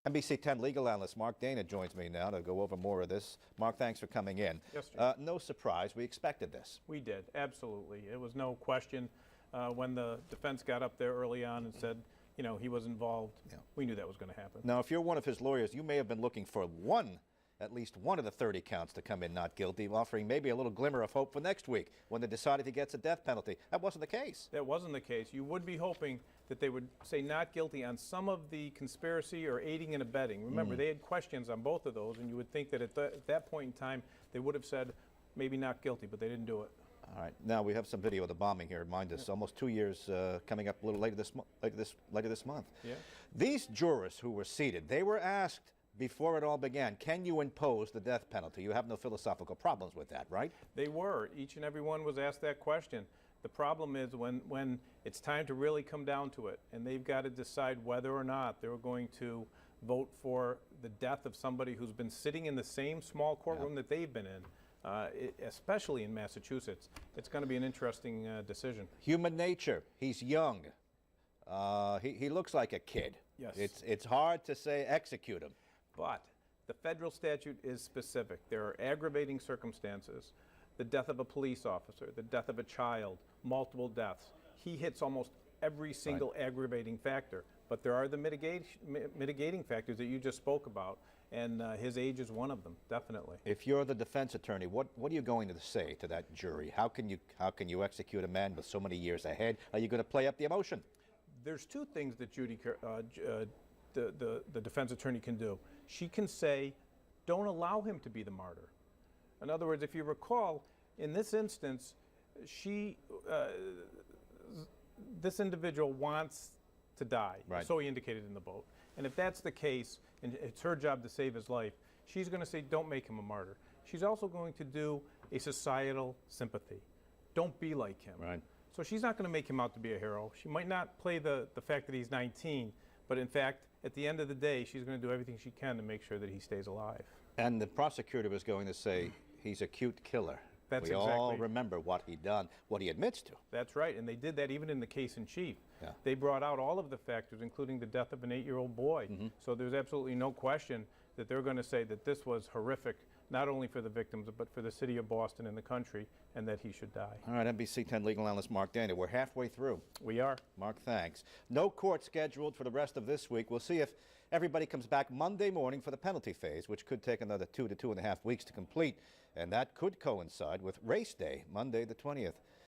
NBC 10 legal analyst Mark Dana joins me now to go over more of this. Mark, thanks for coming in. Yes, sir. No surprise, we expected this. We did, absolutely. It was no question when the defense got up there early on and said, you know, he was involved. Yeah. We knew that was going to happen. Now, if you're one of his lawyers, you may have been looking for at least one of the 30 counts to come in not guilty, offering maybe a little glimmer of hope for next week when they decide if he gets a death penalty. That wasn't the case. That wasn't the case. You would be hoping that they would say not guilty on some of the conspiracy or aiding and abetting. Remember, they had questions on both of those, and you would think that at that point in time they would have said maybe not guilty, but they didn't do it. All right. Now we have some video of the bombing here. Remind us, almost 2 years coming up a little later this month. Yeah. These jurors who were seated, they were asked before it all began, can you impose the death penalty? You have no philosophical problems with that, right? They were. Each and every one was asked that question. The problem is when it's time to really come down to it, and they've got to decide whether or not they're going to vote for the death of somebody who's been sitting in the same small courtroom that they've been in, especially in Massachusetts. It's going to be an interesting decision. Human nature. He's young. He looks like a kid. Yes. It's hard to say execute him. But the federal statute is specific. There are aggravating circumstances. The death of a police officer, the death of a child, multiple deaths. He hits almost every single aggravating factor. But there are the mitigating factors that you just spoke about, and his age is one of them, definitely. If you're the defense attorney, what are you going to say to that jury? How can you execute a man with so many years ahead? Are you going to play up the emotion? There's two things that the defense attorney can do. She can say, don't allow him to be the martyr. In other words, if you recall, in this instance, this individual wants to die, so he indicated in the vote. And if that's the case, and it's her job to save his life, she's going to say, don't make him a martyr. She's also going to do a societal sympathy. Don't be like him. Right. So she's not going to make him out to be a hero. She might not play the fact that he's 19, but in fact, at the end of the day, she's going to do everything she can to make sure that he stays alive. And the prosecutor was going to say he's a cute killer. That's we exactly. all remember what he done, what he admits to. That's right, and they did that even in the case in chief. Yeah. They brought out all of the factors, including the death of an 8-year-old boy. So there's absolutely no question that they're going to say that this was horrific, not only for the victims, but for the city of Boston and the country, and that he should die. All right, NBC 10 legal analyst Mark Dana. We're halfway through. We are. Mark, thanks. No court scheduled for the rest of this week. We'll see if everybody comes back Monday morning for the penalty phase, which could take another 2 to 2.5 weeks to complete. And that could coincide with race day, Monday the 20th.